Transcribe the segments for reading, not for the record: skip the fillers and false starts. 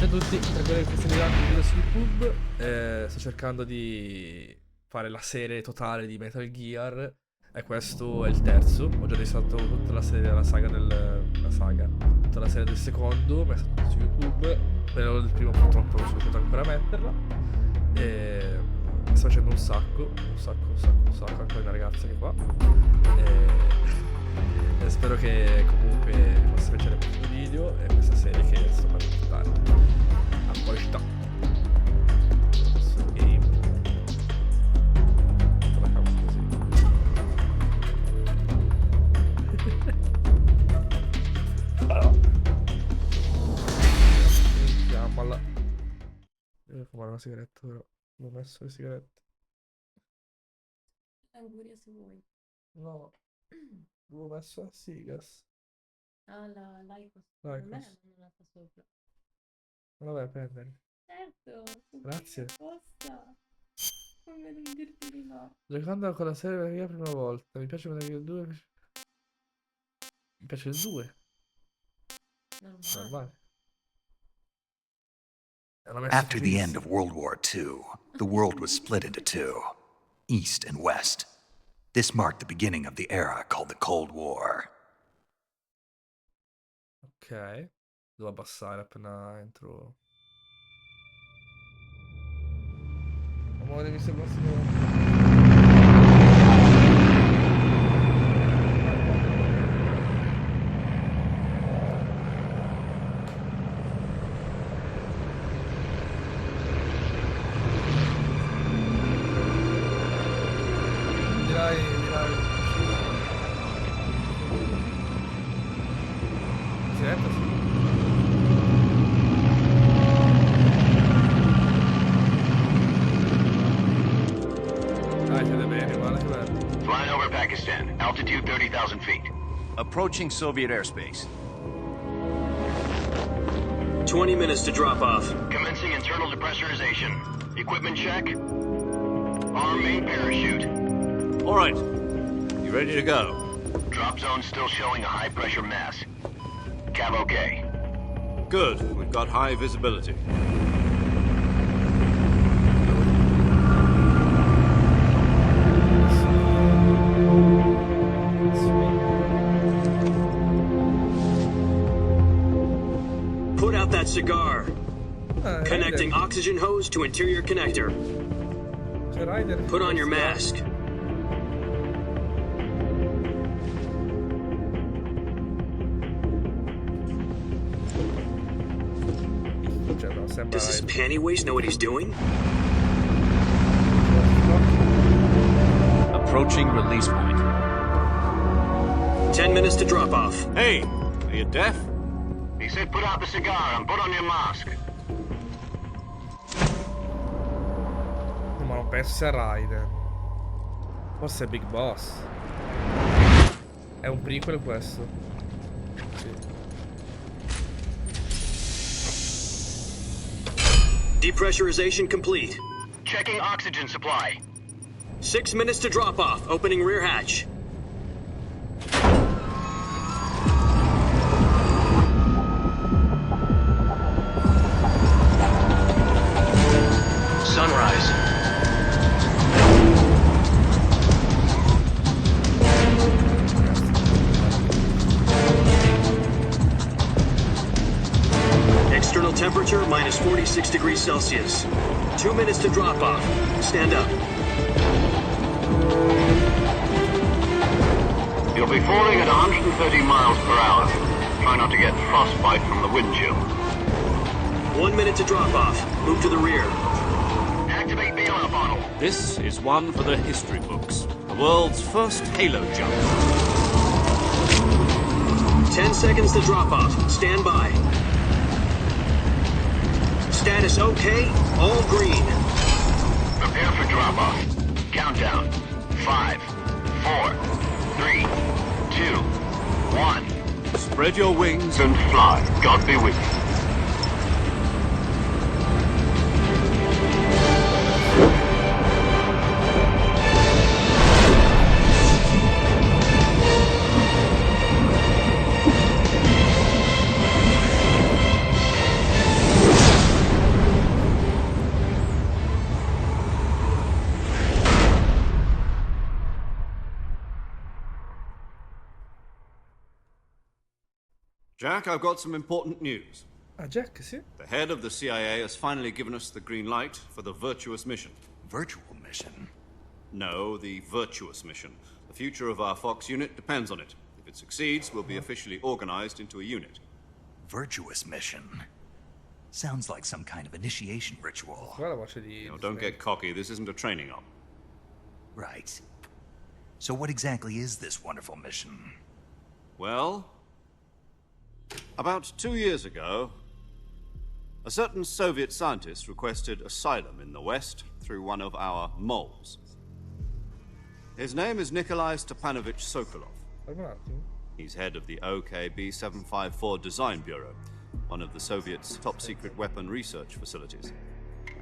Ciao a tutti, per quelli che stanno guardando il video su YouTube, sto cercando di fare la serie totale di Metal Gear e questo è il terzo. Ho già registrato tutta la serie della saga tutta la serie del secondo, messo tutto su YouTube, però il primo purtroppo non sono riuscito ancora a metterla. E sto facendo un sacco, anche una ragazza che è qua. E spero che comunque vi possa piacere questo video e questa serie che sto per portare. A poi sta. Questo game. La cavo così. Iniziamola. Devo fumare una sigaretta però. Non ho messo le sigarette. Anguria se vuoi. No. Avevo messo la sigas. Ah, l'Icos. L'Icos. Per me non è nata sopra. Non la vai a prendere. Certo. Grazie. Apposta. Come non dirti di no. Giocando con la serie per la prima volta. Mi piace Metal Gear 2. Mi piace il 2. Normale. After the end of World War II, the world was split into two, East and West. This marked the beginning of the era called the Cold War. Ok. Devo abbassare appena entro. Amore, mi sembra Flying over Pakistan, altitude 30,000 feet. Approaching Soviet airspace. 20 minutes to drop off. Commencing internal depressurization. Equipment check. Arm main parachute. All right. You ready to go? Drop zone still showing a high pressure mass. Cav okay. Good. We've got high visibility. Put out that cigar. Connecting oxygen hose to interior connector. Put on your mask. Does this panty waste know what he's doing? Approaching release point. 10 minutes to drop off. Hey, are you deaf? He said put out the cigar and put on your mask. Ma non penso sia Raiden. Forse è Big Boss. È un prequel questo. Sì. Depressurization complete. Checking oxygen supply. 6 minutes to drop off. Opening rear hatch. Sunrise. External temperature minus 46 degrees Celsius. 2 minutes to drop off. Stand up. You'll be falling at 130 miles per hour. Try not to get frostbite from the wind chill. 1 minute to drop off. Move to the rear. Activate viola bottle. This is one for the history books. The world's first halo jump. 10 seconds to drop off. Stand by. Status okay. All green. Prepare for drop off. Countdown. 5, 4, 3, 2, 1. Spread your wings And fly. God be with you. Jack, I've got some important news. Ah, Jack, sì. The head of the CIA has finally given us the green light for the virtuous mission. Virtual mission? No, the virtuous mission. The future of our Fox unit depends on it. If it succeeds, we'll be officially organized into a unit. Virtuous mission? Sounds like some kind of initiation ritual. Guarda la voce di... Now, don't get cocky. This isn't a training op. Right. So what exactly is this wonderful mission? Well, about 2 years ago, a certain Soviet scientist requested asylum in the West through one of our moles. His name is Nikolai Stepanovich Sokolov. Fermo un attimo. He's head of the OKB 754 Design Bureau, one of the Soviets' top-secret weapon research facilities,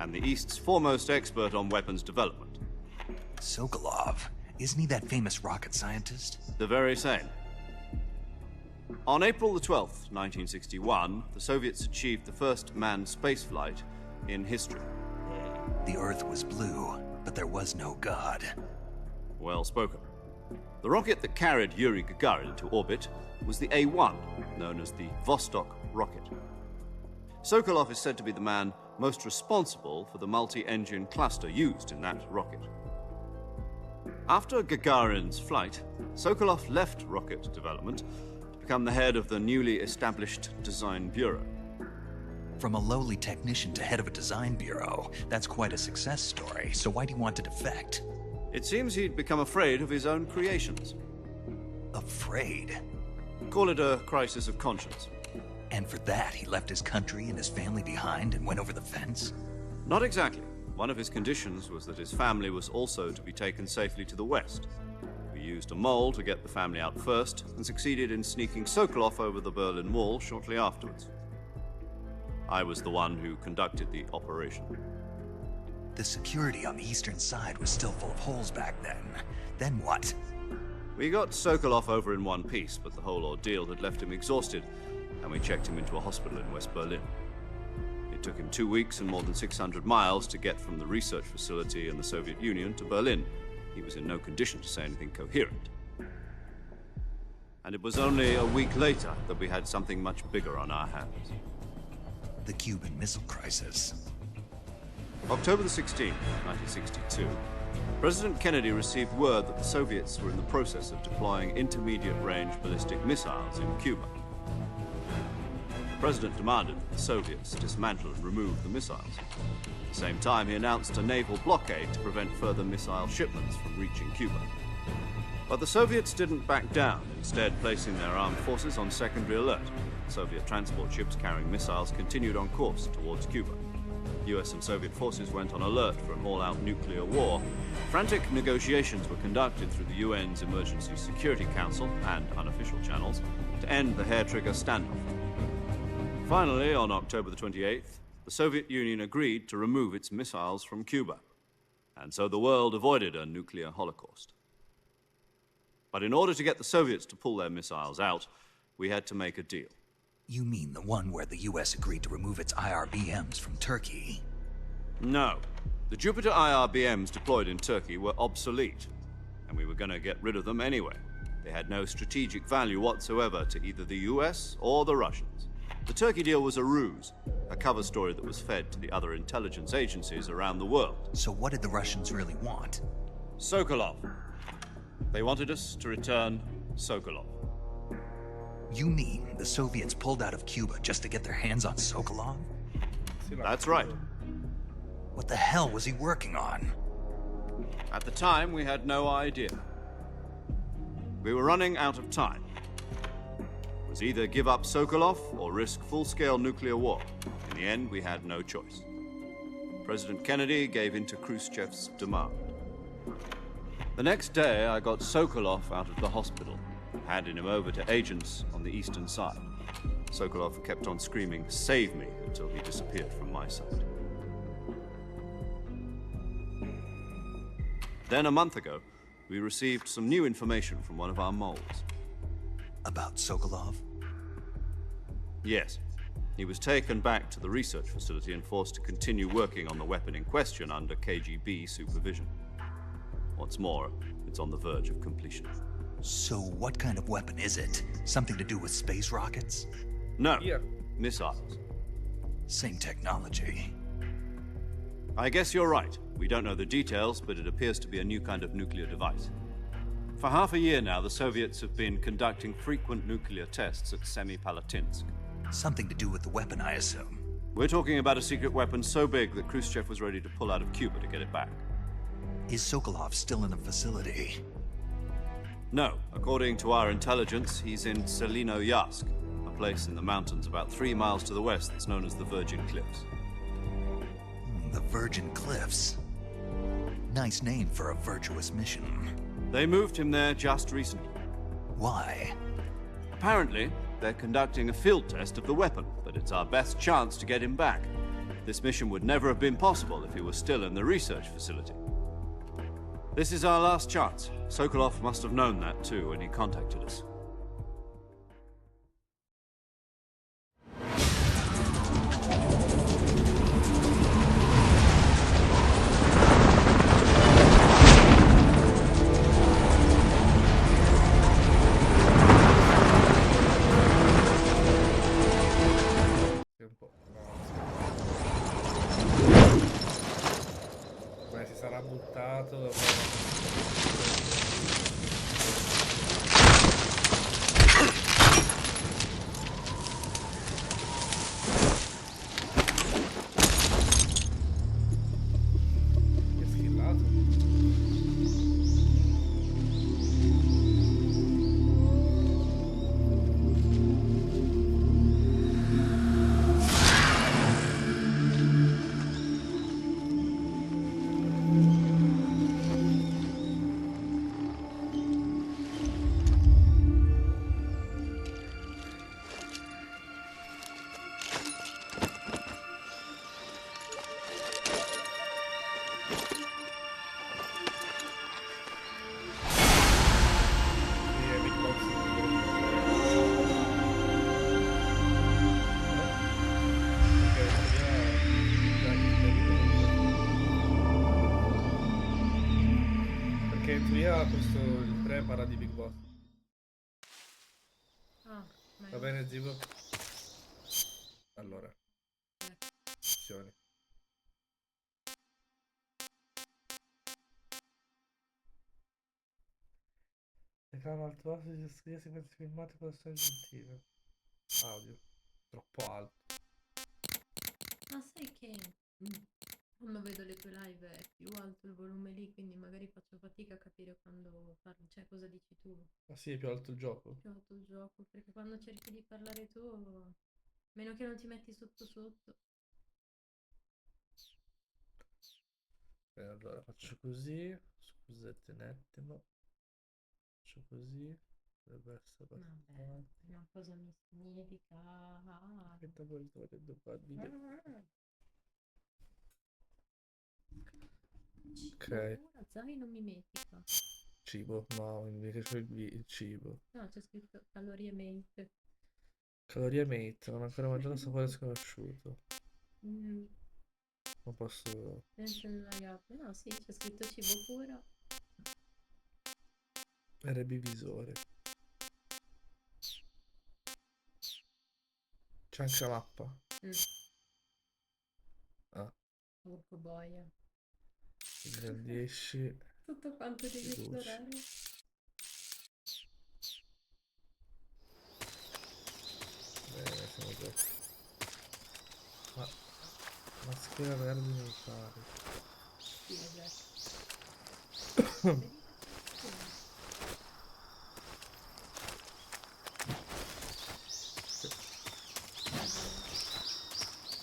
and the East's foremost expert on weapons development. Sokolov? Isn't he that famous rocket scientist? The very same. On April the 12th, 1961, the Soviets achieved the first manned spaceflight in history. The Earth was blue, but there was no God. Well spoken. The rocket that carried Yuri Gagarin into orbit was the A-1, known as the Vostok rocket. Sokolov is said to be the man most responsible for the multi-engine cluster used in that rocket. After Gagarin's flight, Sokolov left rocket development to become the head of the newly established Design Bureau. From a lowly technician to head of a design bureau, that's quite a success story. So why do you want to defect? It seems he'd become afraid of his own creations. Afraid? Call it a crisis of conscience. And for that, he left his country and his family behind and went over the fence? Not exactly. One of his conditions was that his family was also to be taken safely to the West. We used a mole to get the family out first and succeeded in sneaking Sokolov over the Berlin Wall shortly afterwards. I was the one who conducted the operation. The security on the eastern side was still full of holes back then. Then what? We got Sokolov over in one piece, but the whole ordeal had left him exhausted, and we checked him into a hospital in West Berlin. It took him 2 weeks and more than 600 miles to get from the research facility in the Soviet Union to Berlin. He was in no condition to say anything coherent. And it was only a week later that we had something much bigger on our hands. The Cuban Missile Crisis. October the 16th, 1962, President Kennedy received word that the Soviets were in the process of deploying intermediate-range ballistic missiles in Cuba. The President demanded that the Soviets dismantle and remove the missiles. At the same time, he announced a naval blockade to prevent further missile shipments from reaching Cuba. But the Soviets didn't back down, instead placing their armed forces on secondary alert. Soviet transport ships carrying missiles continued on course towards Cuba. US and Soviet forces went on alert for an all-out nuclear war. Frantic negotiations were conducted through the UN's Emergency Security Council and unofficial channels to end the hair-trigger standoff. Finally, on October the 28th, the Soviet Union agreed to remove its missiles from Cuba. And so the world avoided a nuclear holocaust. But in order to get the Soviets to pull their missiles out, we had to make a deal. You mean the one where the US agreed to remove its IRBMs from Turkey? No. The Jupiter IRBMs deployed in Turkey were obsolete, and we were going to get rid of them anyway. They had no strategic value whatsoever to either the US or the Russians. The Turkey deal was a ruse, a cover story that was fed to the other intelligence agencies around the world. So what did the Russians really want? Sokolov. They wanted us to return Sokolov. You mean the Soviets pulled out of Cuba just to get their hands on Sokolov? That's right. What the hell was he working on? At the time, we had no idea. We were running out of time. It was either give up Sokolov or risk full-scale nuclear war. In the end, we had no choice. President Kennedy gave in to Khrushchev's demand. The next day, I got Sokolov out of the hospital, handing him over to agents on the eastern side. Sokolov kept on screaming, "Save me," until he disappeared from my sight. Then a month ago, we received some new information from one of our moles. About Sokolov? Yes. He was taken back to the research facility and forced to continue working on the weapon in question under KGB supervision. What's more, it's on the verge of completion. So what kind of weapon is it? Something to do with space rockets? No, Via. missiles. Same technology. I guess you're right. We don't know the details, but it appears to be a new kind of nuclear device. For half a year now, the Soviets have been conducting frequent nuclear tests at Semipalatinsk. Something to do with the weapon, I assume. We're talking about a secret weapon so big that Khrushchev was ready to pull out of Cuba to get it back. Is Sokolov still in the facility? No, according to our intelligence, he's in Selino-Yask, a place in the mountains about 3 miles to the west that's known as the Virgin Cliffs. The Virgin Cliffs. Nice name for a virtuous mission. They moved him there just recently. Why? Apparently, they're conducting a field test of the weapon, but it's our best chance to get him back. This mission would never have been possible if he was still in the research facility. This is our last chance. Sokolov must have known that too when he contacted us. Che un po'. Beh, si sarà buttato. Che schillato. Perché in teoria questo il 3 parla di Big Boss. Ah, Va bene, Zibo? Allora. Opzioni. Ecrano alto basso di scrivere sequenze filmate con la storia aggiuntive. Audio. Troppo alto. Ma sai che quando vedo le tue live è più alto il volume lì, quindi magari faccio fatica a capire quando parli, cioè cosa dici tu. Ma sì, è più alto il gioco. Più alto il gioco, perché quando cerchi di parlare tu, meno che non ti metti sotto sotto. Bene, allora faccio così. Scusate un attimo. Faccio così. Dovrebbe essere Vabbè, abbastanza. ma cosa mi significa? Metabolitore dopo video. Ok. Ora zaino mimetica. Cibo. No, invece c'è il cibo. No, c'è scritto calorie mente. Calorie mate. Non ho ancora mangiato sapore sconosciuto. Mm, Non posso. penso nella gabbia. No, sì, c'è scritto cibo puro. Rebivisore. C'è anche la mappa. Ah, Porco boia. ingrandisci. Tutto quanto devi Luci. esplorare. Bene, siamo già. Ma maschera verde militare. Sì, esatto.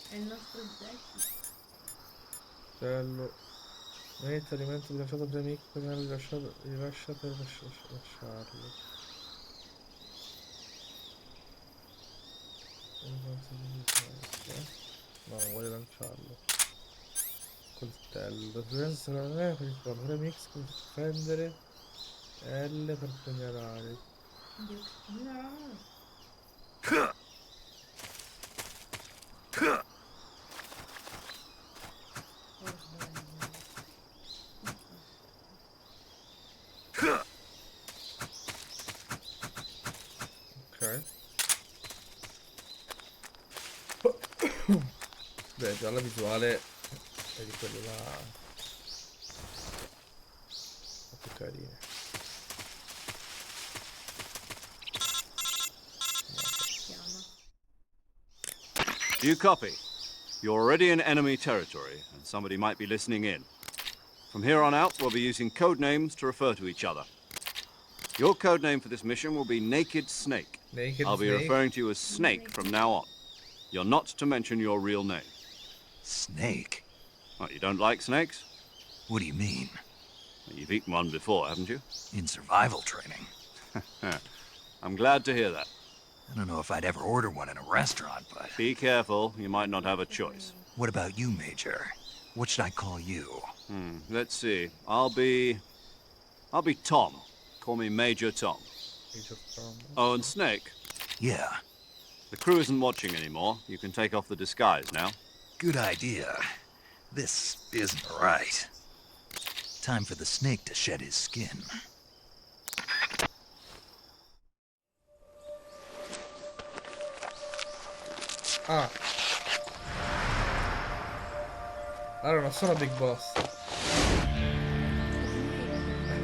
È il nostro Jackie. Bello. Mette alimento rilasciato per amico, canale rilascia per lasciarlo. No, non voglio lanciarlo. Coltello. Presenza non è per il corpo. Mix per difendere. L per pugnalare. No. Ok. Beh, già la visuale è di quelle là un po' più carine. Chiama. Do you copy? You're already in enemy territory, and somebody might be listening in. From here on out, we'll be using code names to refer to each other. Your code name for this mission will be Naked Snake. Naked I'll be Snake? referring to you as Snake from now on. You're not to mention your real name. Snake? What, you don't like snakes? What do you mean? Well, you've eaten one before, haven't you? In survival training? I'm glad to hear that. I don't know if I'd ever order one in a restaurant, but... Be careful, you might not have a choice. What about you, Major? What should I call you? Let's see. I'll be Tom. Call me Major Tom. Oh, and Snake. Yeah, The crew isn't watching anymore. You can take off the disguise now. good idea. This isn't right. Time for the snake to shed his skin. Ah. Allora non sono Big Boss.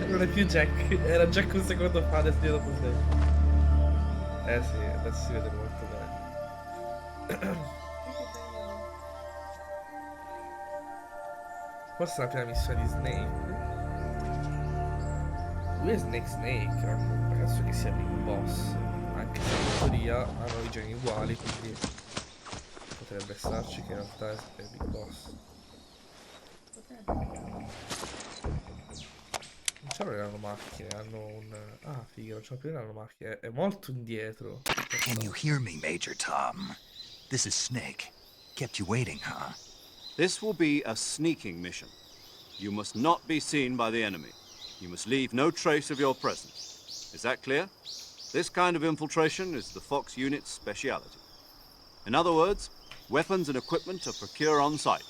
Non è più Jack. Era Jack un secondo fa, adesso è dopo 6. Eh sì, adesso si vede molto bene. Questa è la prima missione di Snake. Lui è Snake, non penso che sia Big Boss. Anche se in teoria hanno i geni uguali, quindi potrebbe starci che in realtà è Big Boss. Non c'hanno le macchine, hanno un... Ah, figa, non c'hanno più le macchine, è molto indietro. Can you hear me, Major Tom? This is Snake. Kept you waiting, huh? This will be a sneaking mission. You must not be seen by the enemy. You must leave no trace of your presence. Is that clear? This kind of infiltration is the Fox unit's speciality. In other words, weapons and equipment are procured on site.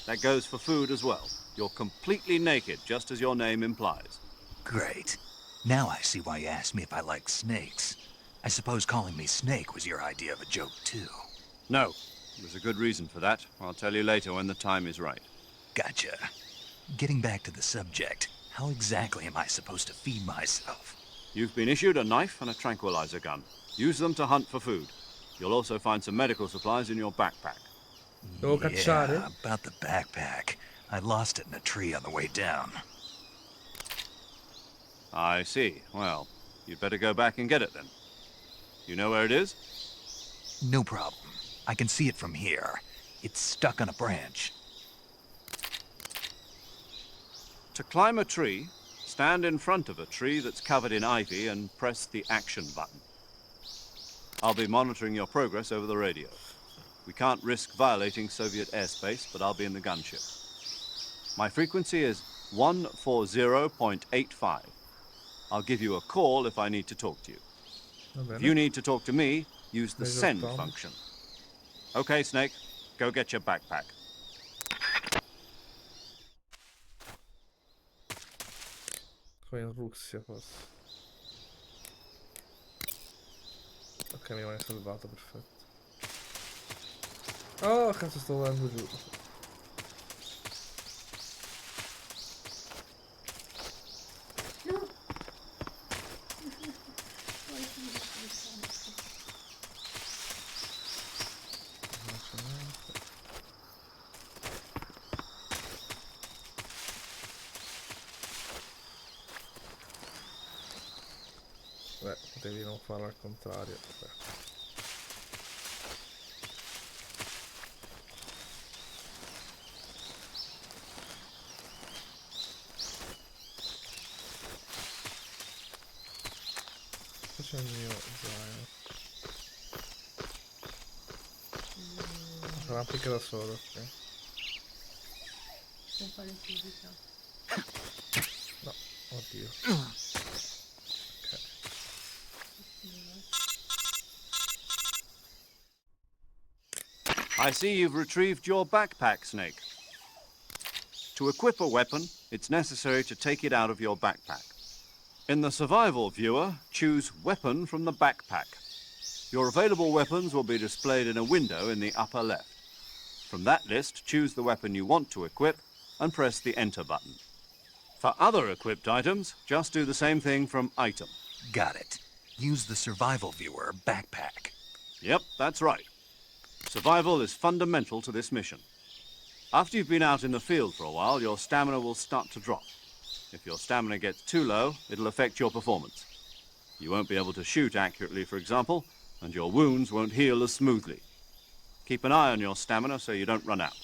That goes for food as well. You're completely naked, just as your name implies. Great. Now I see why you asked me if I like snakes. I suppose calling me Snake was your idea of a joke, too. No, there's a good reason for that. I'll tell you later when the time is right. Gotcha. Getting back to the subject, how exactly am I supposed to feed myself? You've been issued a knife and a tranquilizer gun. Use them to hunt for food. You'll also find some medical supplies in your backpack. Devo cacciare? Yeah, about the backpack. I lost it in a tree on the way down. I see. Well, you'd better go back and get it then. You know where it is? No problem. I can see it from here. It's stuck on a branch. To climb a tree, stand in front of a tree that's covered in ivy and press the action button. I'll be monitoring your progress over the radio. We can't risk violating Soviet airspace, but I'll be in the gunship. My frequency is 140.85. I'll give you a call if I need to talk to you. If you need to talk to me, use the send function. Okay, Snake, go get your backpack. Come in Russia forse. Ok, mi rimane salvato, perfetto. Oh, cazzo, sto volando giù. No! Beh, potevi non farlo al contrario. Beh. C'è il mio zaino. Arrampica da solo, ok. Non fa l'attività. No, oddio. Ok. I see you've retrieved your backpack, Snake. To equip a weapon, it's necessary to take it out of your backpack. In the survival viewer, choose Weapon from the backpack. Your available weapons will be displayed in a window in the upper left. From that list, choose the weapon you want to equip and press the Enter button. For other equipped items, just do the same thing from Item. Got it. Use the survival viewer backpack. Yep, that's right. Survival is fundamental to this mission. After you've been out in the field for a while, your stamina will start to drop. If your stamina gets too low, it'll affect your performance. You won't be able to shoot accurately, for example, and your wounds won't heal as smoothly. Keep an eye on your stamina so you don't run out.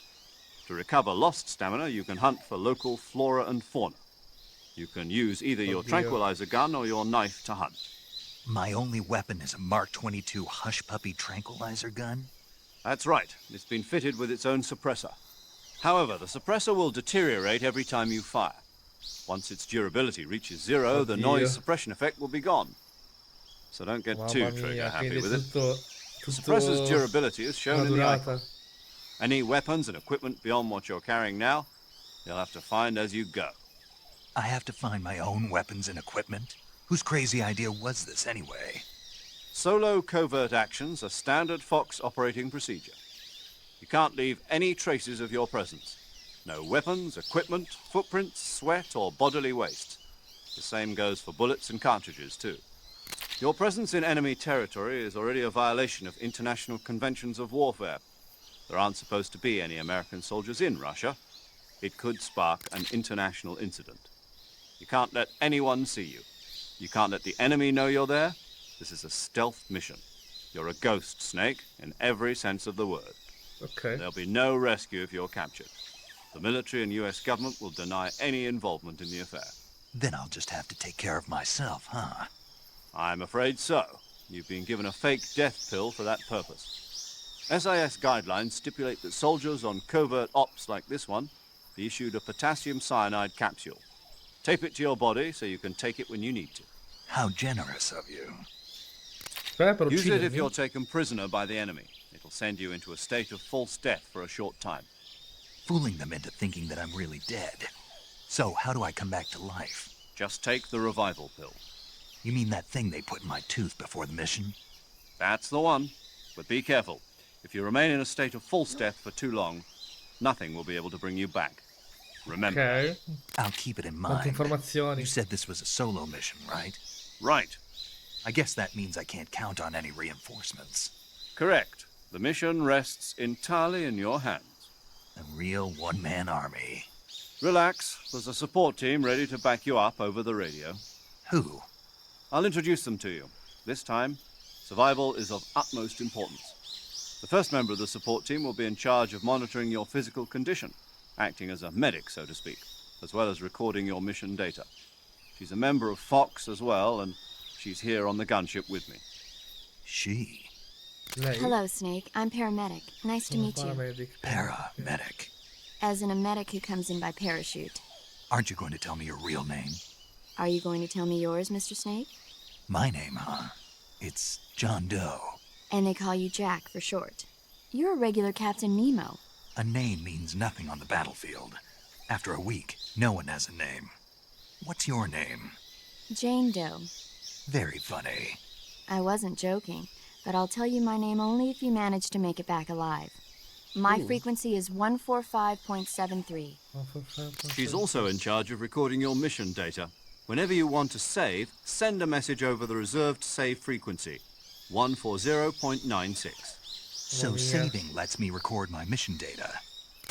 To recover lost stamina, you can hunt for local flora and fauna. You can use either your tranquilizer gun or your knife to hunt. My only weapon is a Mark 22 Hush Puppy tranquilizer gun? That's right. It's been fitted with its own suppressor. However, the suppressor will deteriorate every time you fire. Once its durability reaches zero, the noise suppression effect will be gone. So don't get too trigger happy with it. The suppressor's durability is shown in the icon. Any weapons and equipment beyond what you're carrying now, you'll have to find as you go. I have to find my own weapons and equipment? Whose crazy idea was this anyway? Solo covert actions are standard Fox operating procedure. You can't leave any traces of your presence. No weapons, equipment, footprints, sweat, or bodily waste. The same goes for bullets and cartridges, too. Your presence in enemy territory is already a violation of international conventions of warfare. There aren't supposed to be any American soldiers in Russia. It could spark an international incident. You can't let anyone see you. You can't let the enemy know you're there. This is a stealth mission. You're a ghost, Snake, in every sense of the word. Ok. There'll be no rescue if you're captured. The military and US government will deny any involvement in the affair. Then I'll just have to take care of myself, huh? I'm afraid so. You've been given a fake death pill for that purpose. SIS guidelines stipulate that soldiers on covert ops like this one be issued a potassium cyanide capsule. Tape it to your body so you can take it when you need to. How generous of you. Use it if you're taken prisoner by the enemy. It'll send you into a state of false death for a short time. Fooling them into thinking that I'm really dead. So, how do I come back to life? Just take the revival pill. You mean that thing they put in my tooth before the mission? That's the one. But be careful. If you remain in a state of false death for too long, nothing will be able to bring you back. Remember. Ok. I'll keep it in mind. Informazioni. You said this was a solo mission, right? Right. I guess that means I can't count on any reinforcements. Correct. The mission rests entirely in your hands. A real one-man army. Relax. There's a support team ready to back you up over the radio. Who? I'll introduce them to you. This time, survival is of utmost importance. The first member of the support team will be in charge of monitoring your physical condition, acting as a medic, so to speak, as well as recording your mission data. She's a member of Fox as well, and she's here on the gunship with me. She. Lei? Hello, Snake. I'm paramedic. Nice to meet you. Paramedic. Paramedic. As in a medic who comes in by parachute. Aren't you going to tell me your real name? Are you going to tell me yours, Mr. Snake? My name, huh? It's John Doe. And they call you Jack for short. You're a regular Captain Nemo. A name means nothing on the battlefield. After a week, no one has a name. What's your name? Jane Doe. Very funny. I wasn't joking, but I'll tell you my name only if you manage to make it back alive. My frequency is 145.73. She's also in charge of recording your mission data. Whenever you want to save, send a message over the reserved save frequency, 140.96. So saving lets me record my mission data.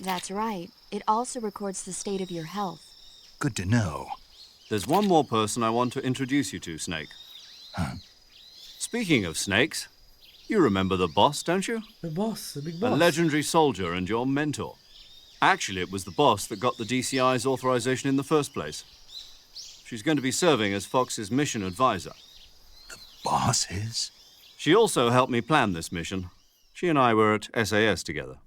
That's right. It also records the state of your health. Good to know. There's one more person I want to introduce you to, Snake. Huh? Speaking of snakes, you remember the boss, don't you? The boss, the big A boss. legendary soldier and your mentor. Actually, it was the boss that got the DCI's authorization in the first place. She's going to be serving as Fox's mission advisor. The boss is? She also helped me plan this mission. She and I were at SAS together.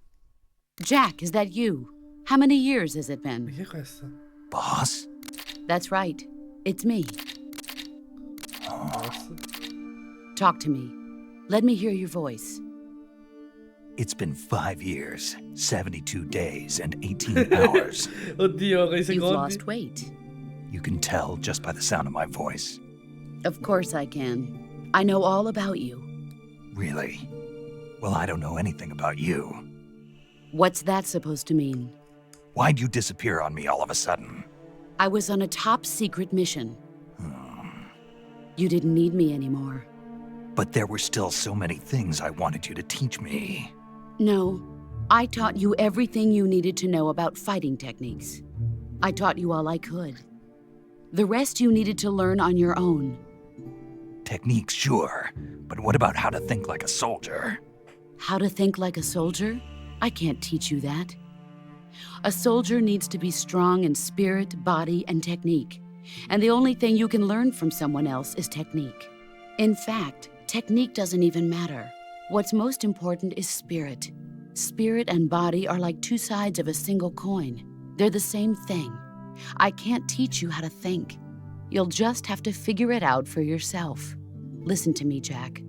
Jack, is that you? How many years has it been? Chi è questa? Boss? That's right. It's me. Boss? Talk to me. Let me hear your voice. It's been 5 years, 72 days, and 18 hours. Oddio, quei You've secondi. lost weight. You can tell just by the sound of my voice. Of course I can. I know all about you. Really? Well, I don't know anything about you. What's that supposed to mean? Why'd you disappear on me all of a sudden? I was on a top-secret mission. You didn't need me anymore. But there were still so many things I wanted you to teach me. No, I taught you everything you needed to know about fighting techniques. I taught you all I could. The rest you needed to learn on your own. Techniques, sure. But what about how to think like a soldier? How to think like a soldier? I can't teach you that. A soldier needs to be strong in spirit, body, and technique. And the only thing you can learn from someone else is technique. In fact, technique doesn't even matter. What's most important is spirit. Spirit and body are like two sides of a single coin. They're the same thing. I can't teach you how to think. You'll just have to figure it out for yourself. Listen to me, Jack.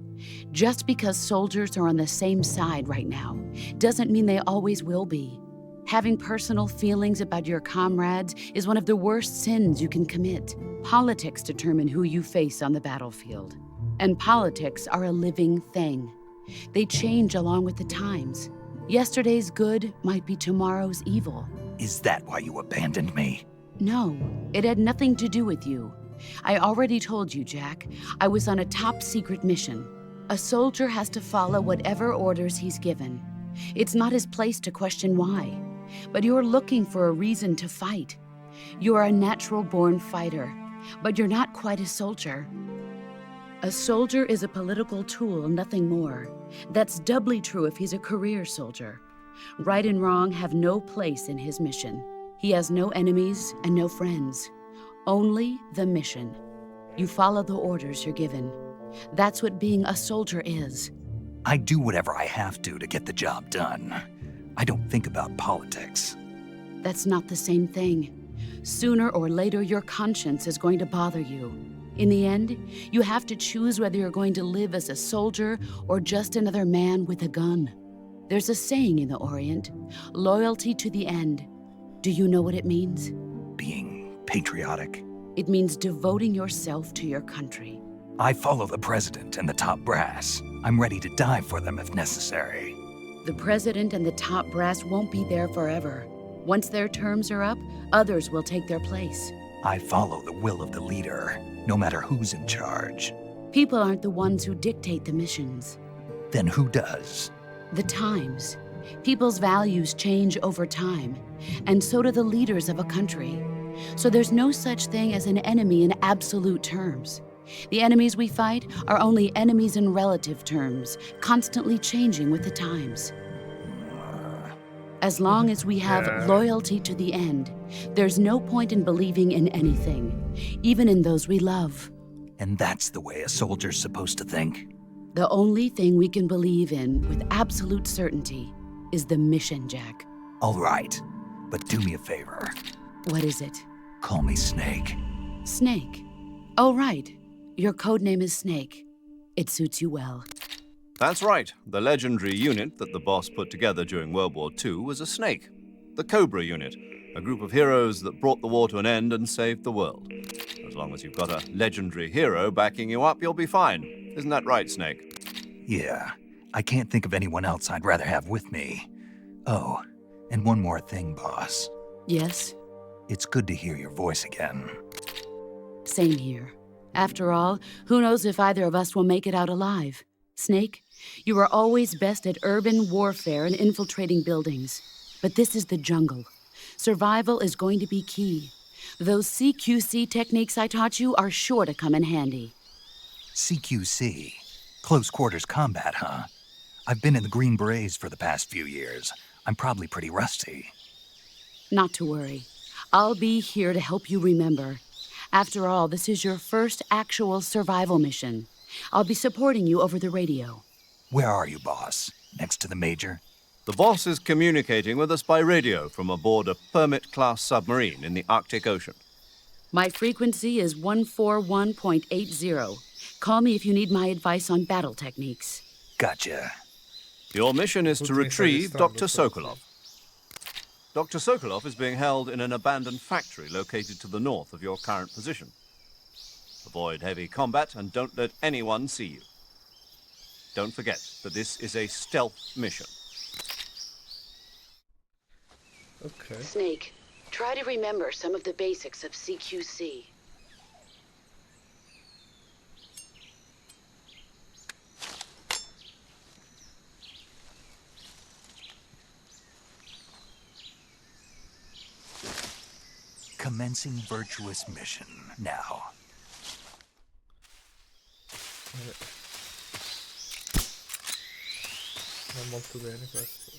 Just because soldiers are on the same side right now doesn't mean they always will be. Having personal feelings about your comrades is one of the worst sins you can commit. Politics determine who you face on the battlefield. And politics are a living thing. They change along with the times. Yesterday's good might be tomorrow's evil. Is that why you abandoned me? No, it had nothing to do with you. I already told you, Jack. I was on a top-secret mission. A soldier has to follow whatever orders he's given. It's not his place to question why. But you're looking for a reason to fight. You're a natural-born fighter, but you're not quite a soldier. A soldier is a political tool, nothing more. That's doubly true if he's a career soldier. Right and wrong have no place in his mission. He has no enemies and no friends. Only the mission. You follow the orders you're given. That's what being a soldier is. I do whatever I have to get the job done. I don't think about politics. That's not the same thing. Sooner or later, your conscience is going to bother you. In the end, you have to choose whether you're going to live as a soldier or just another man with a gun. There's a saying in the Orient, loyalty to the end. Do you know what it means? Being patriotic. It means devoting yourself to your country. I follow the president and the top brass. I'm ready to die for them if necessary. The president and the top brass won't be there forever. Once their terms are up, others will take their place. I follow the will of the leader, no matter who's in charge. People aren't the ones who dictate the missions. Then who does? The times. People's values change over time, and so do the leaders of a country. So there's no such thing as an enemy in absolute terms. The enemies we fight are only enemies in relative terms, constantly changing with the times. As long as we have loyalty to the end, there's no point in believing in anything, even in those we love. And that's the way a soldier's supposed to think? The only thing we can believe in with absolute certainty is the mission, Jack. All right, but do me a favor. What is it? Call me Snake. Snake? Oh, right. Your code name is Snake. It suits you well. That's right. The legendary unit that the boss put together during World War II was a snake. The Cobra unit, a group of heroes that brought the war to an end and saved the world. As long as you've got a legendary hero backing you up, you'll be fine. Isn't that right, Snake? Yeah, I can't think of anyone else I'd rather have with me. Oh, and one more thing, boss. Yes? It's good to hear your voice again. Same here. After all, who knows if either of us will make it out alive? Snake, you are always best at urban warfare and infiltrating buildings. But this is the jungle. Survival is going to be key. Those CQC techniques I taught you are sure to come in handy. CQC? Close quarters combat, huh? I've been in the Green Berets for the past few years. I'm probably pretty rusty. Not to worry. I'll be here to help you remember. After all, this is your first actual survival mission. I'll be supporting you over the radio. Where are you, boss? Next to the Major? The boss is communicating with us by radio from aboard a Permit-class submarine in the Arctic Ocean. My frequency is 141.80. Call me if you need my advice on battle techniques. Gotcha. Your mission is to retrieve Dr. Sokolov. Dr. Sokolov is being held in an abandoned factory located to the north of your current position. Avoid heavy combat and don't let anyone see you. Don't forget that this is a stealth mission. Ok. Snake, try to remember some of the basics of CQC. Commencing virtuous mission now. Non molto bene questo.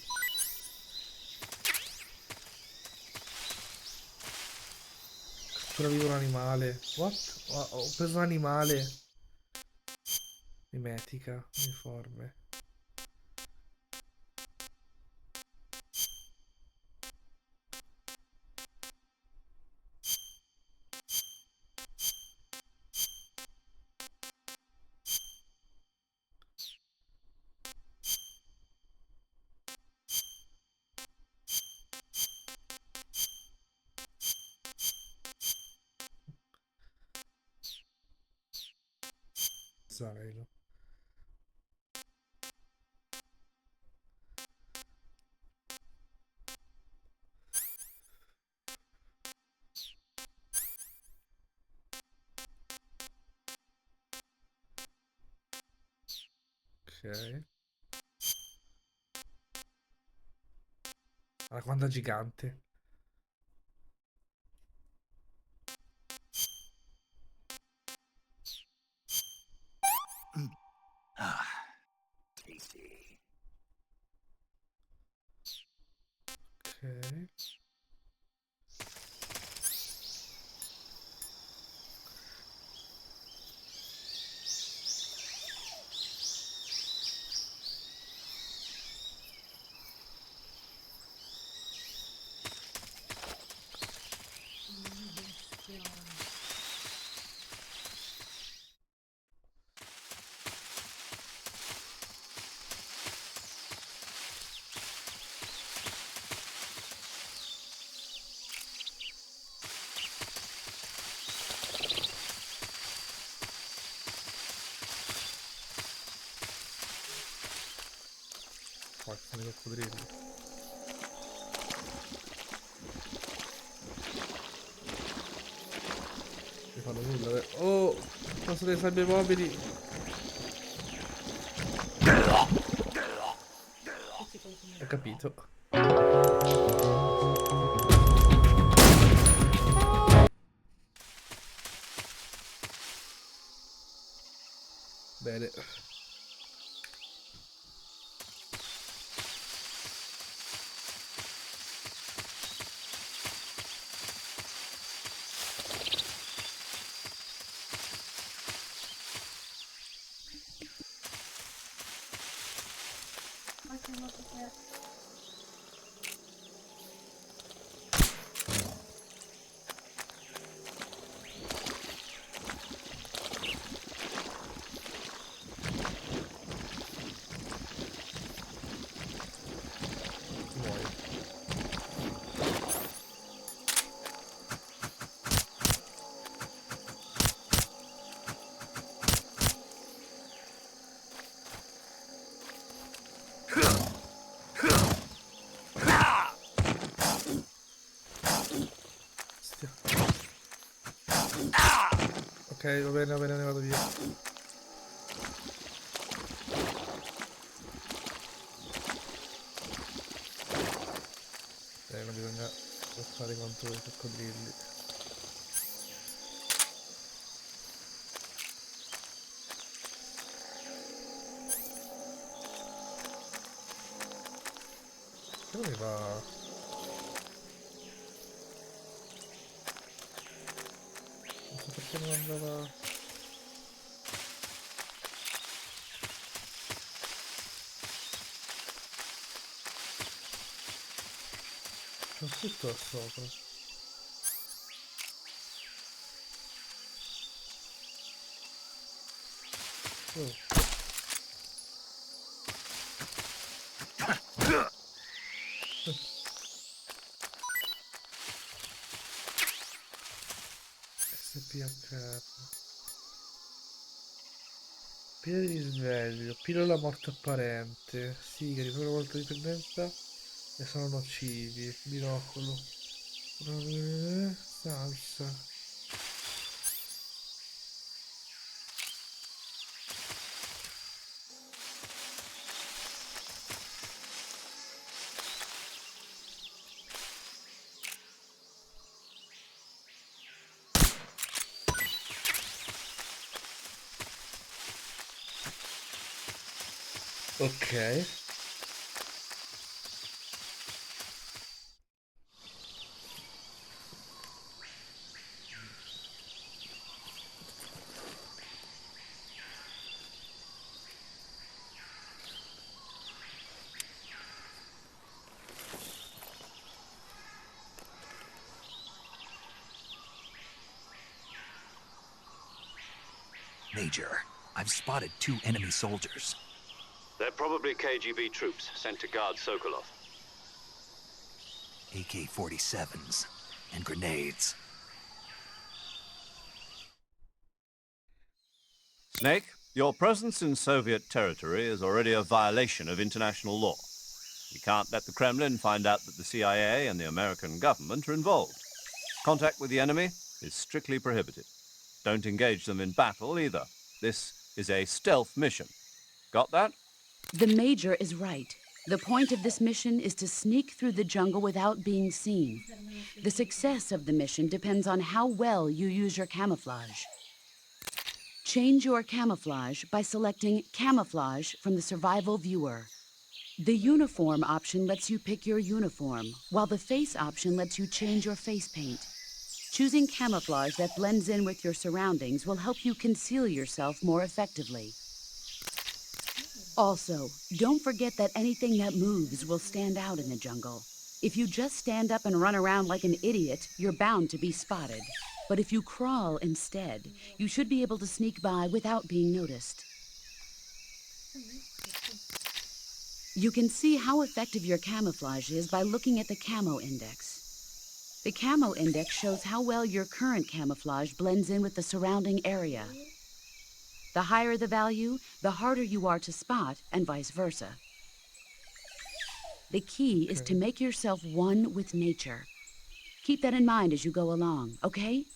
Ancora vivo un animale. What? Ho preso un animale. Mimetica, uniforme. Zaino. Ok. Anaconda gigante. Ah, tasty. Ok. Qua sono i coccodrilli. Non fanno nulla. Oh! Sono delle sabbie mobili. Ho capito. Bene. Muoio. Ok, va bene, ne vado via. Non bisogna lottare contro i coccodrilli. Come va? Non so perché non andava... C'è tutto sopra. Oh. SPH. Pila di risveglio, pillola morte apparente. Sì, che ripete una volta di dipendenza. E sono nocivi. Binocolo. Salsa. Ok. Major, I've spotted 2 enemy soldiers. They're probably KGB troops sent to guard Sokolov. AK-47s and grenades. Snake, your presence in Soviet territory is already a violation of international law. We can't let the Kremlin find out that the CIA and the American government are involved. Contact with the enemy is strictly prohibited. Don't engage them in battle either. This is a stealth mission. Got that? The Major is right. The point of this mission is to sneak through the jungle without being seen. The success of the mission depends on how well you use your camouflage. Change your camouflage by selecting Camouflage from the Survival Viewer. The Uniform option lets you pick your uniform, while the Face option lets you change your face paint. Choosing camouflage that blends in with your surroundings will help you conceal yourself more effectively. Also, don't forget that anything that moves will stand out in the jungle. If you just stand up and run around like an idiot, you're bound to be spotted. But if you crawl instead, you should be able to sneak by without being noticed. You can see how effective your camouflage is by looking at the camo index. The camo index shows how well your current camouflage blends in with the surrounding area. The higher the value, the harder you are to spot, and vice versa. The key is to make yourself one with nature. Keep that in mind as you go along, okay?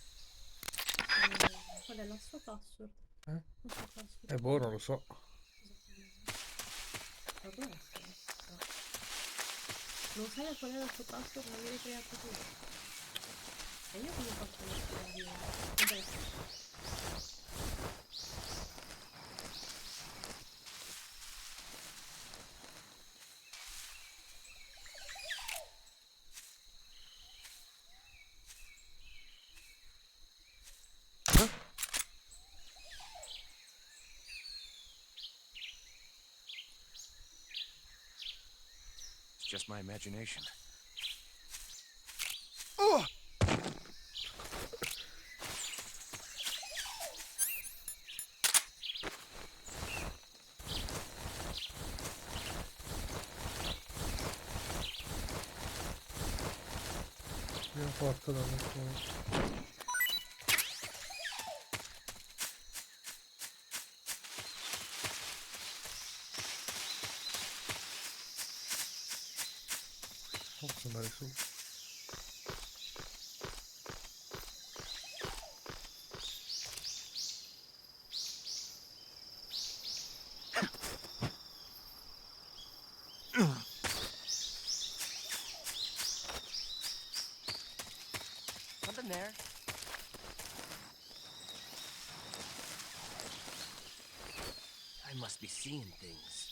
Qual è la sua password? Eh? La sua password. Boh, non lo so. Ma dov'è questa? No. Non sai qual è la sua password, ma l'avevi creato tu. E io come faccio a mettere adesso? Just my imagination. Prima porta da me. Posso andare su? Something there. I must be seeing things.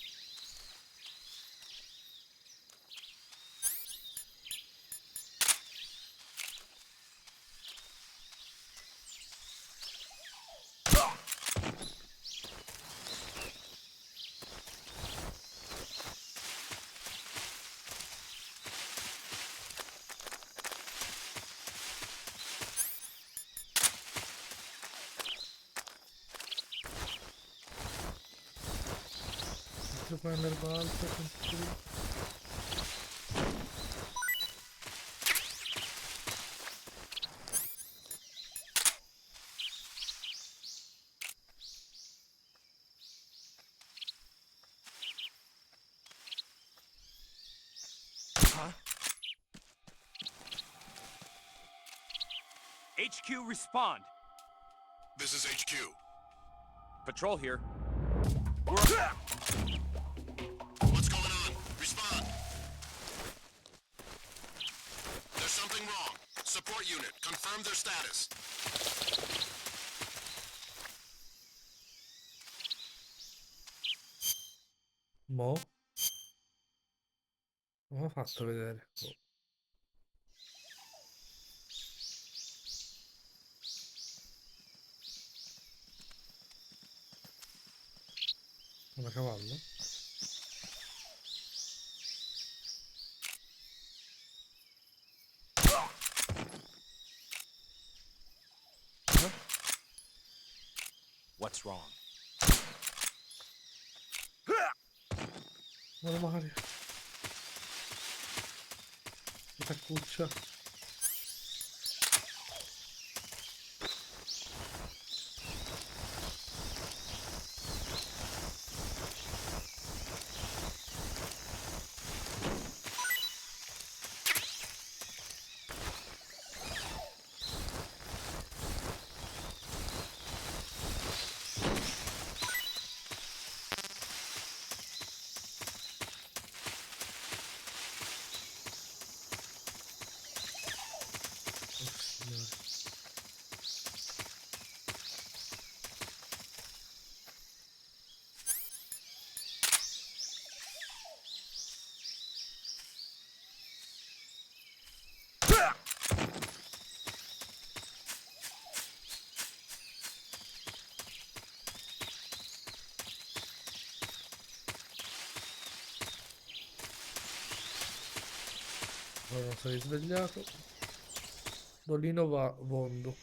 Posso fare l'erba alta con tutto lì? HQ, respond. This is HQ. Patrol here. What's going on? Respond. There's something wrong. Support unit, confirm their status. Mo? Non ho fatto vedere. Boh. Una cavallo? What's wrong? Meno male. Questa cuccia. Non sei risvegliato. Dolino va vondo.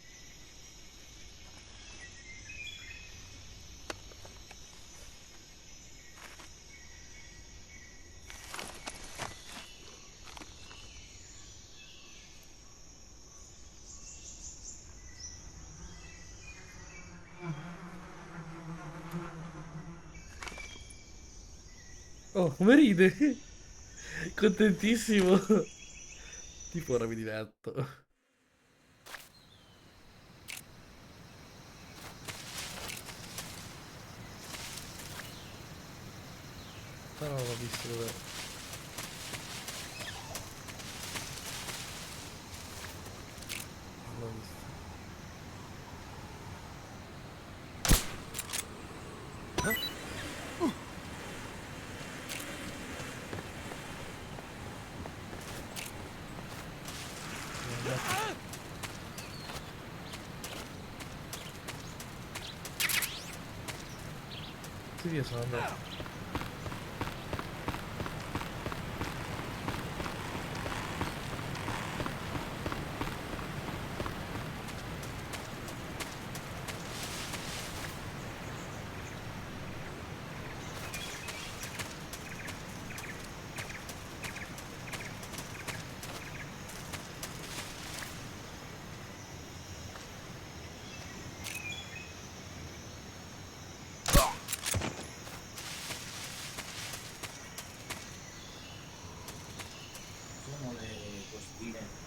Oh, come ride! Contentissimo! Tipo ora mi diverto. Però non l'ho visto dove. Non l'ho visto. Sì, via sono andato. Sono le costine.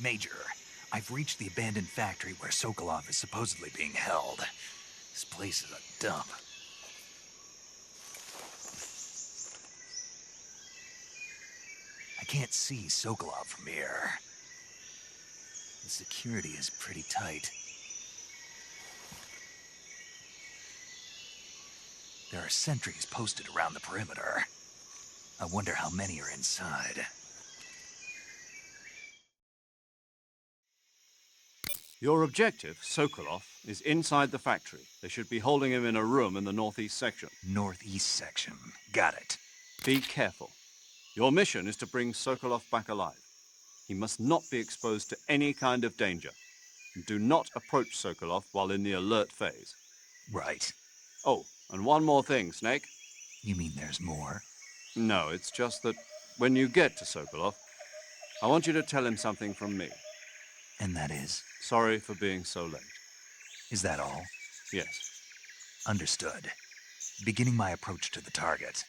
Major, I've reached the abandoned factory where Sokolov is supposedly being held. This place is a dump. I can't see Sokolov from here. The security is pretty tight. There are sentries posted around the perimeter. I wonder how many are inside. Your objective, Sokolov, is inside the factory. They should be holding him in a room in the northeast section. Northeast section. Got it. Be careful. Your mission is to bring Sokolov back alive. He must not be exposed to any kind of danger. And do not approach Sokolov while in the alert phase. Right. Oh, and one more thing, Snake. You mean there's more? No, it's just that when you get to Sokolov, I want you to tell him something from me. And that is? Sorry for being so late. Is that all? Yes. Understood. Beginning my approach to the target.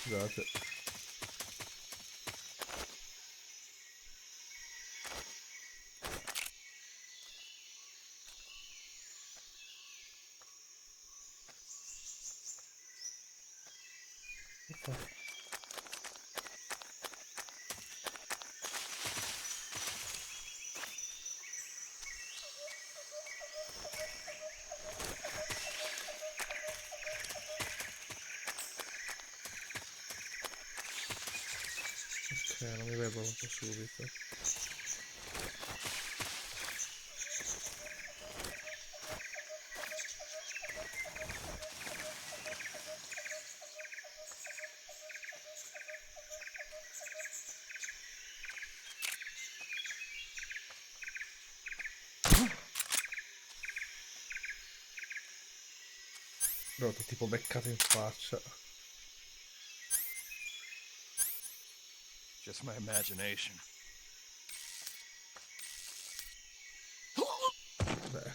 Scusate. Ok, non mi vedo molto subito. No, ti ho tipo beccato in faccia. Just my imagination. Beh.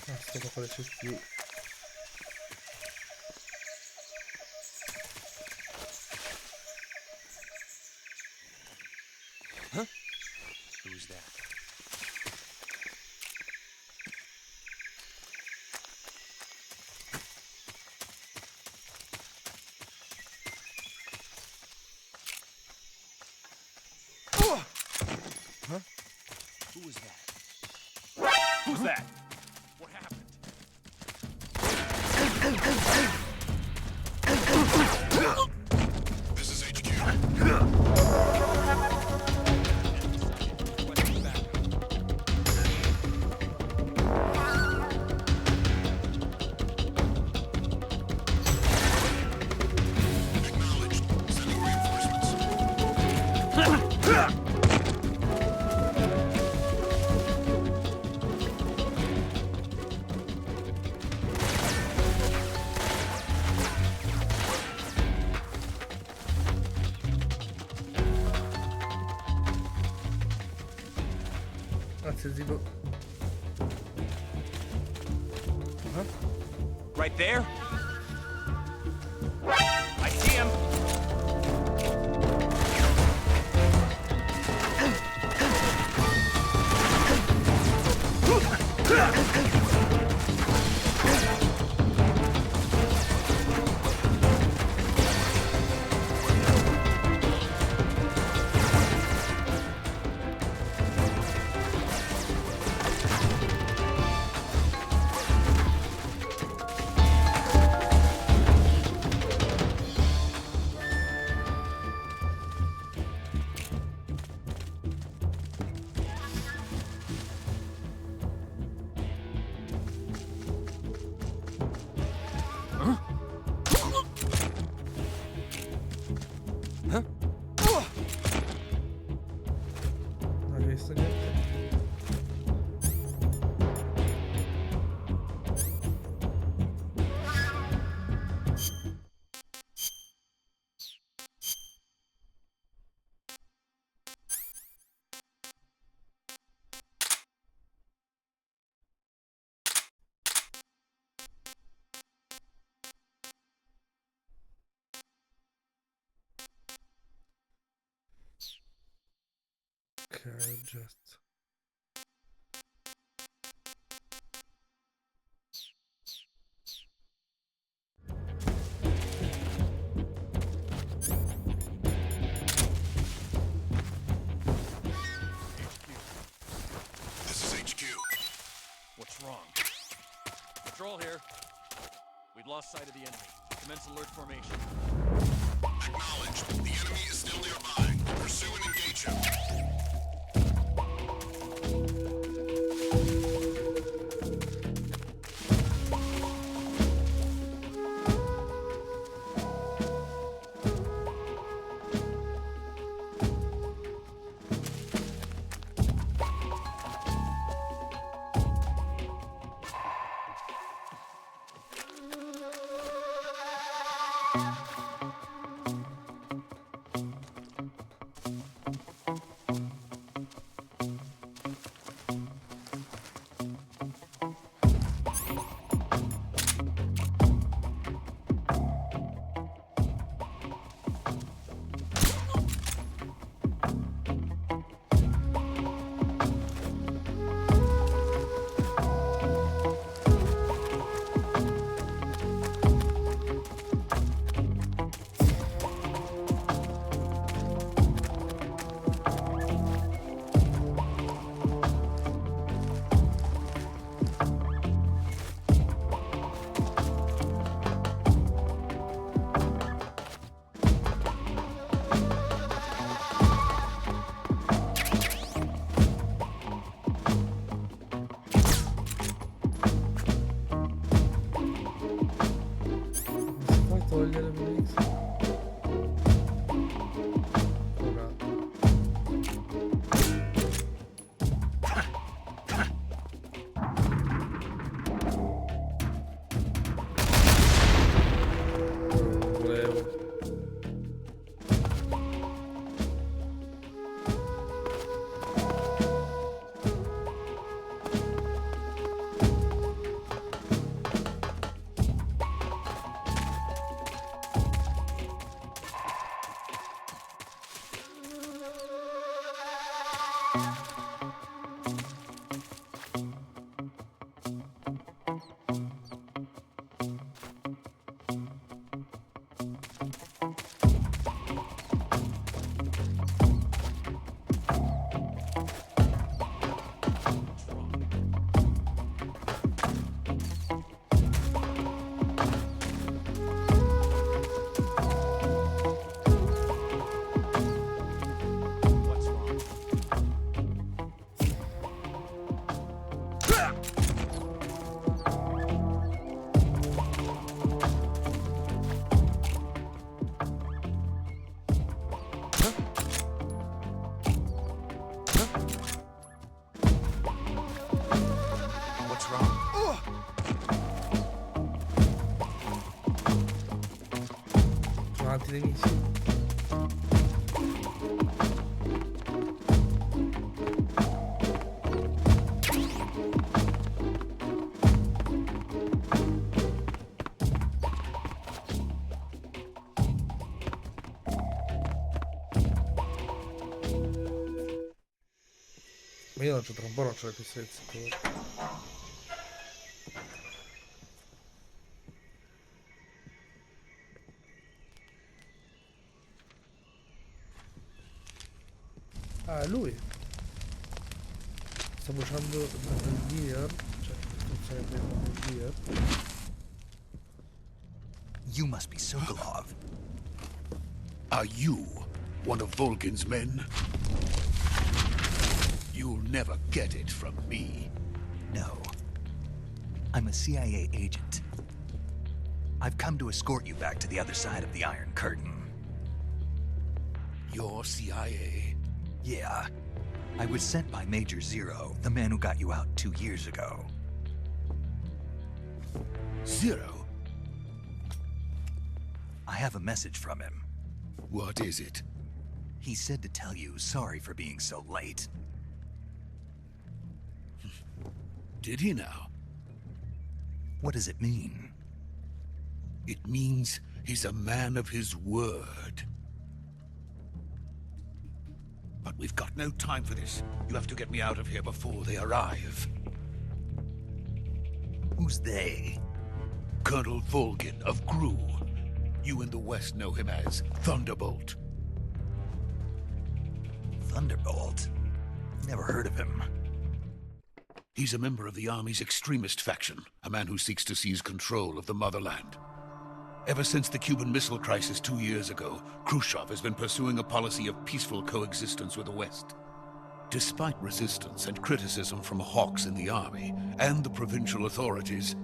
Ah, sto qua con le CPU. Huh? Who's that? Huh? Who was that? Who's that? What happened? This is HQ. Acknowledged. Sending reinforcements. Grazie, tipo. Huh? Right there? I see him. Non hai visto niente? Ok, oggetto. lost sight of the enemy. Commence alert formation. Acknowledged. The enemy is still nearby. Pursue and engage him. Togliere Mix. Inizia. Ma io tra un po' non c'ho le pistolette. Ah, è lui. Sta bruciando il gear. Cioè, non sarebbe il gear. You must be Sokolov. Are you one of Volgin's men? You'll never get it from me. No. I'm a CIA agent. I've come to escort you back to the other side of the Iron Curtain. You're CIA? Yeah. I was sent by Major Zero, the man who got you out 2 years ago. Zero? I have a message from him. What is it? He said to tell you sorry for being so late. Did he now? What does it mean? It means he's a man of his word. But we've got no time for this. You have to get me out of here before they arrive. Who's they? Colonel Volgin of Gru. You in the West know him as Thunderbolt. Thunderbolt? Never heard of him. He's a member of the Army's extremist faction, a man who seeks to seize control of the motherland. Ever since the Cuban Missile Crisis 2 years ago, Khrushchev has been pursuing a policy of peaceful coexistence with the West. Despite resistance and criticism from hawks in the army and the provincial authorities,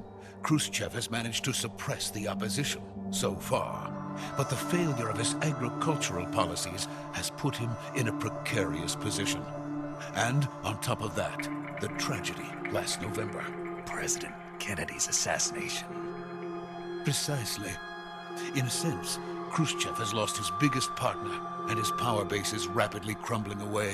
Khrushchev has managed to suppress the opposition so far. But the failure of his agricultural policies has put him in a precarious position. And on top of that, the tragedy last November. President Kennedy's assassination. Precisely. In a sense, Khrushchev has lost his biggest partner, and his power base is rapidly crumbling away.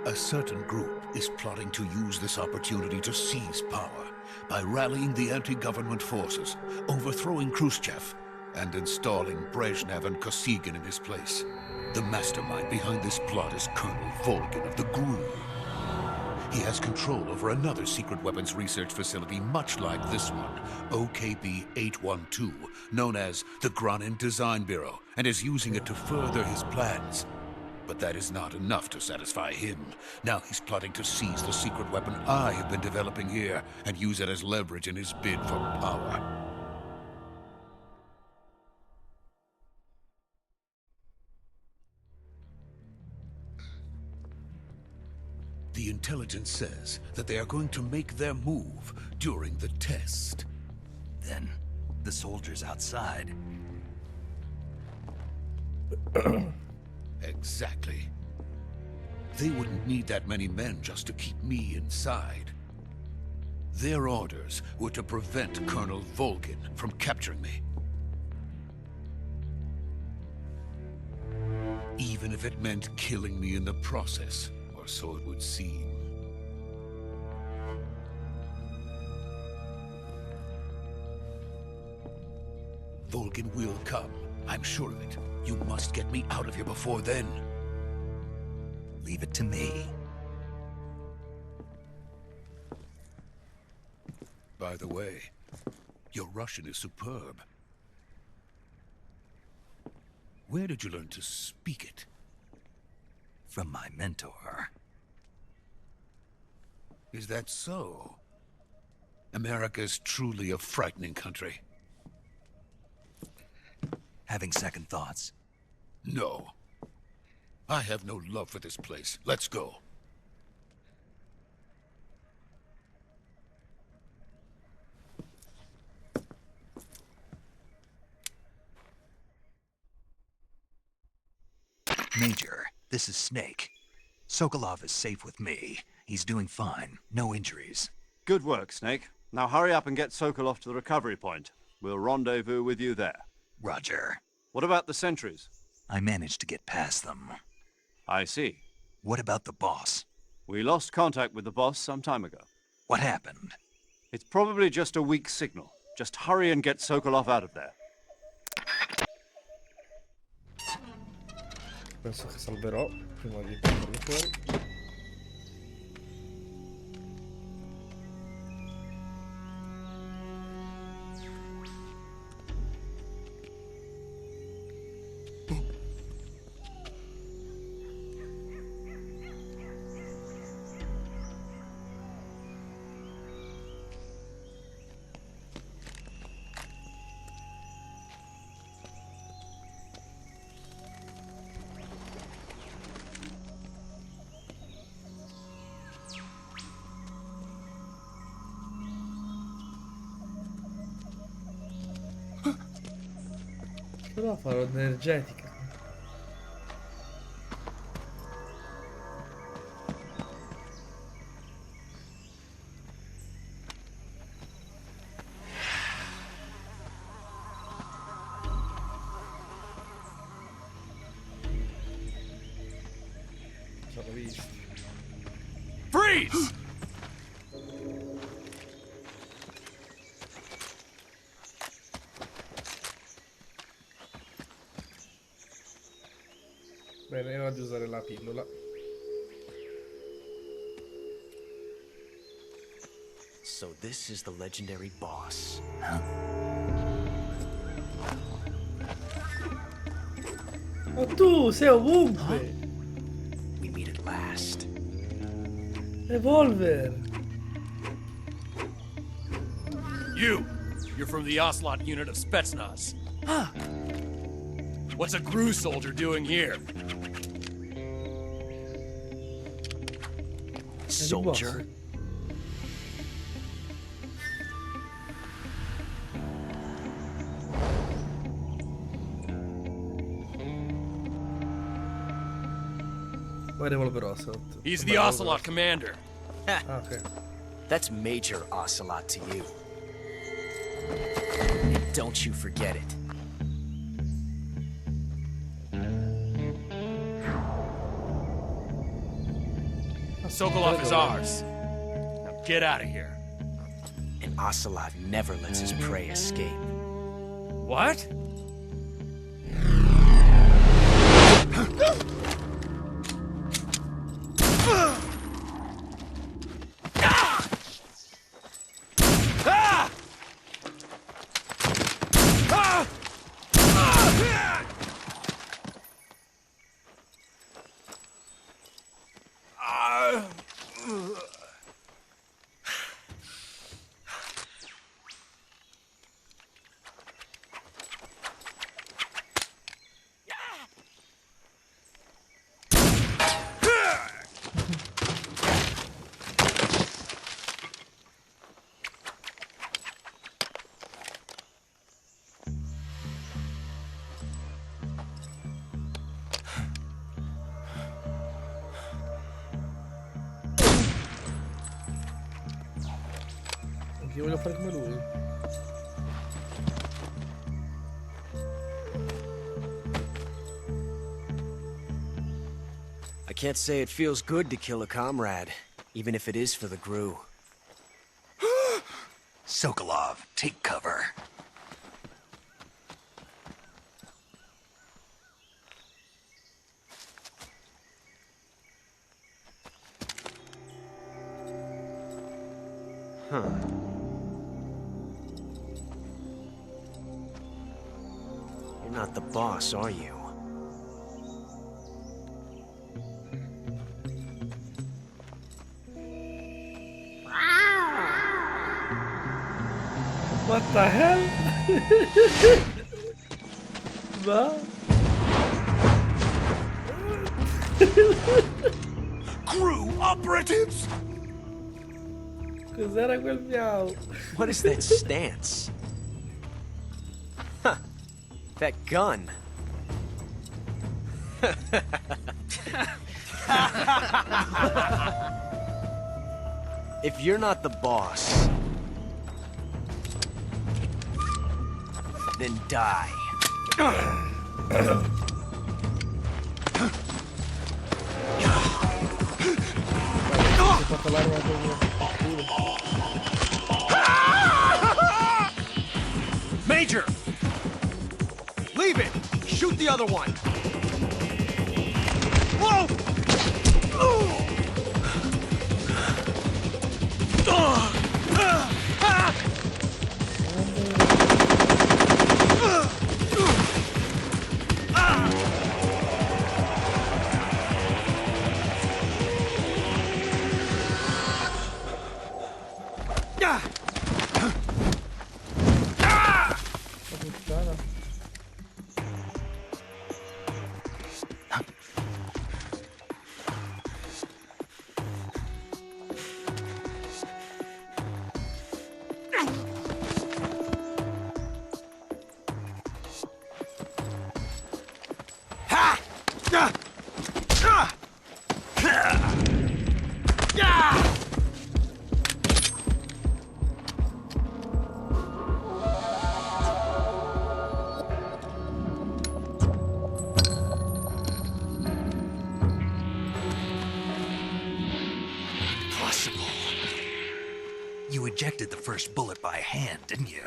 A certain group is plotting to use this opportunity to seize power by rallying the anti-government forces, overthrowing Khrushchev, and installing Brezhnev and Kosygin in his place. The mastermind behind this plot is Colonel Volgin of the GRU. He has control over another secret weapons research facility much like this one, OKB-812, known as the Granin Design Bureau, and is using it to further his plans. But that is not enough to satisfy him. Now he's plotting to seize the secret weapon I have been developing here and use it as leverage in his bid for power. The intelligence says that they are going to make their move during the test. Then, the soldiers outside. Exactly. They wouldn't need that many men just to keep me inside. Their orders were to prevent Colonel Volgin from capturing me. Even if it meant killing me in the process. Or so it would seem. Volgin will come. I'm sure of it. You must get me out of here before then. Leave it to me. By the way, your Russian is superb. Where did you learn to speak it? From my mentor. Is that so? America's truly a frightening country. Having second thoughts? No. I have no love for this place. Let's go. Major, this is Snake. Sokolov is safe with me. He's doing fine. No injuries. Good work, Snake. Now hurry up and get Sokolov to the recovery point. We'll rendezvous with you there. Roger. What about the sentries? I managed to get past them. I see. What about the boss? We lost contact with the boss some time ago. What happened? It's probably just a weak signal. Just hurry and get Sokolov out of there. Penso che salverò prima di portarlo fuori. Però farò energetica. Sono visto. Freeze! Bene, io vado a usare la pillola. So this is the legendary boss. Ma tu sei ovunque! We meet at last. Evolver! You're from the Ocelot unit of Spetsnaz. What's a Gru soldier doing here? Soldier? He's the Ocelot commander. Okay. That's Major Ocelot to you. Don't you forget it. Sokolov is ours. Now get out of here. And Ocelot never lets his prey escape. What? Io voglio fare come lui. I can't say it feels good to kill a comrade, even if it is for the Gru. Sokolov, take cover. Huh. You're not the boss, are you? What the hell? Va? Crew operatives! Cos'era quel miau? What is that stance? Huh. That gun. If you're not the boss, then die. Major! Leave it! Shoot the other one! Whoa! You ejected the first bullet by hand, didn't you?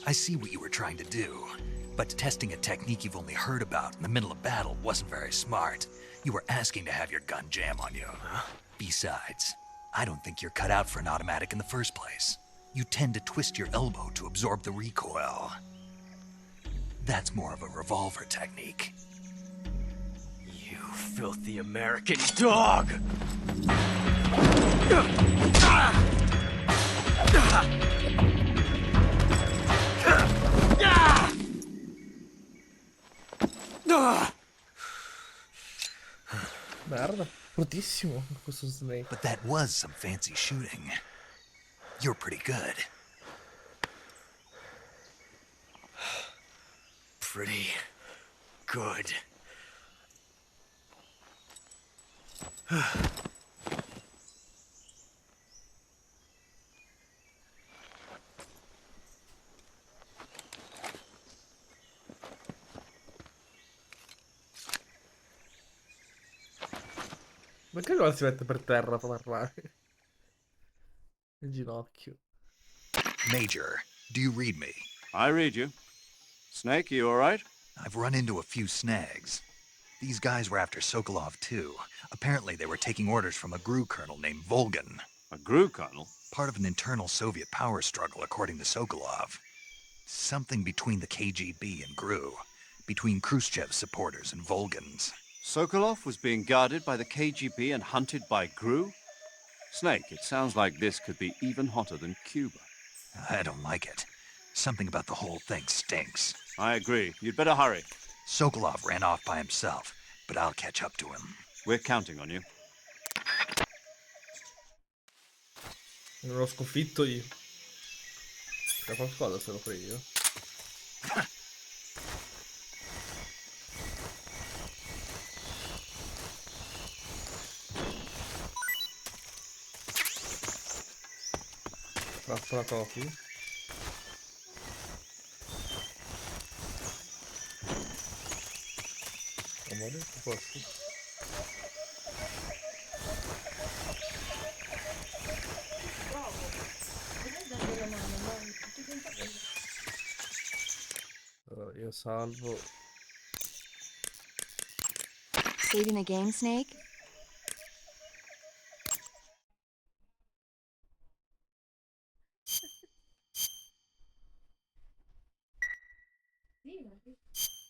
I see what you were trying to do, but testing a technique you've only heard about in the middle of battle wasn't very smart. You were asking to have your gun jam on you. Besides, I don't think you're cut out for an automatic in the first place. You tend to twist your elbow to absorb the recoil. That's more of a revolver technique. You filthy American dog! Merda, bruttissimo questo Snake. But that was some fancy shooting. You're pretty good. Pretty good. Perché non si mette per terra per parlare? Il ginocchio. Major, do you read me? I read you. Snake, you all right? I've run into a few snags. These guys were after Sokolov too. Apparently they were taking orders from a GRU colonel named Volgan. A GRU colonel? Part of an internal Soviet power struggle, according to Sokolov. Something between the KGB and GRU. Between Khrushchev's supporters and Volgan's. Sokolov was being guarded by the KGB and hunted by GRU? Snake, it sounds like this could be even hotter than Cuba. I don't like it. Something about the whole thing stinks. I agree. You'd better hurry. Sokolov ran off by himself, but I'll catch up to him. We're counting on you. Non l'ho sconfitto io. C'è qualcosa se lo prendo. Trappola topi. Amore, posso? Allora, io salvo. Saving the game, Snake?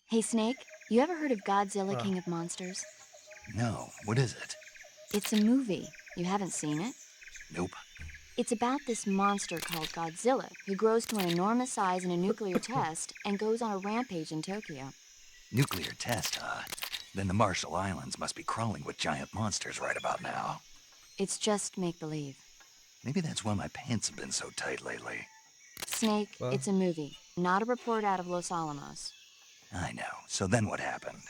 Hey, Snake, you ever heard of Godzilla, King of Monsters? No, what is it? It's a movie. You haven't seen it? Nope. It's about this monster called Godzilla, who grows to an enormous size in a nuclear test and goes on a rampage in Tokyo. Nuclear test, huh? Then the Marshall Islands must be crawling with giant monsters right about now. It's just make-believe. Maybe that's why my pants have been so tight lately. Snake, it's a movie, not a report out of Los Alamos. I know. So then what happened?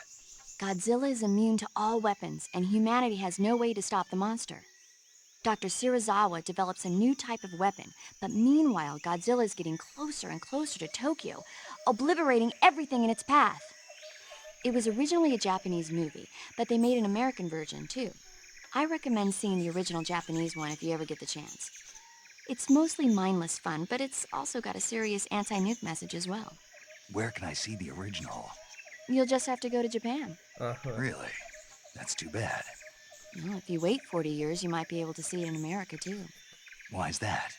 Godzilla is immune to all weapons, and humanity has no way to stop the monster. Dr. Shirazawa develops a new type of weapon, but meanwhile, Godzilla is getting closer and closer to Tokyo, obliterating everything in its path. It was originally a Japanese movie, but they made an American version, too. I recommend seeing the original Japanese one if you ever get the chance. It's mostly mindless fun, but it's also got a serious anti-nuke message as well. Where can I see the original? You'll just have to go to Japan. Really? That's too bad. Well, if you wait 40 years, you might be able to see it in America, too. Why's that?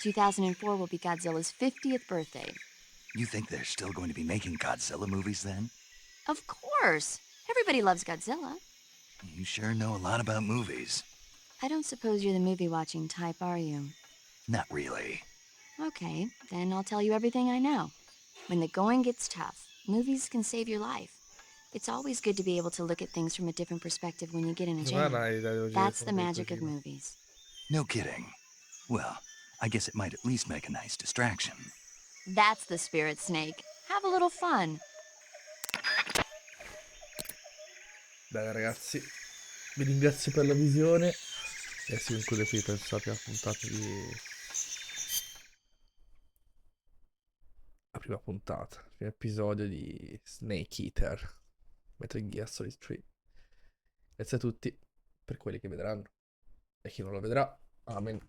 2004 will be Godzilla's 50th birthday. You think they're still going to be making Godzilla movies then? Of course! Everybody loves Godzilla. You sure know a lot about movies. I don't suppose you're the movie-watching type, are you? Not really. Okay, then I'll tell you everything I know. When the going gets tough, movies can save your life. It's always good to be able to look at things from a different perspective when you get in a jam. That's the magic of movies. No kidding. Well, I guess it might at least make a nice distraction. That's the spirit, Snake. Have a little fun. Bene ragazzi, vi ringrazio per la visione e si conclude qui penso la prima puntata il primo episodio di Snake Eater Metal Gear Solid 3. Grazie a tutti per quelli che vedranno e chi non lo vedrà. Amen.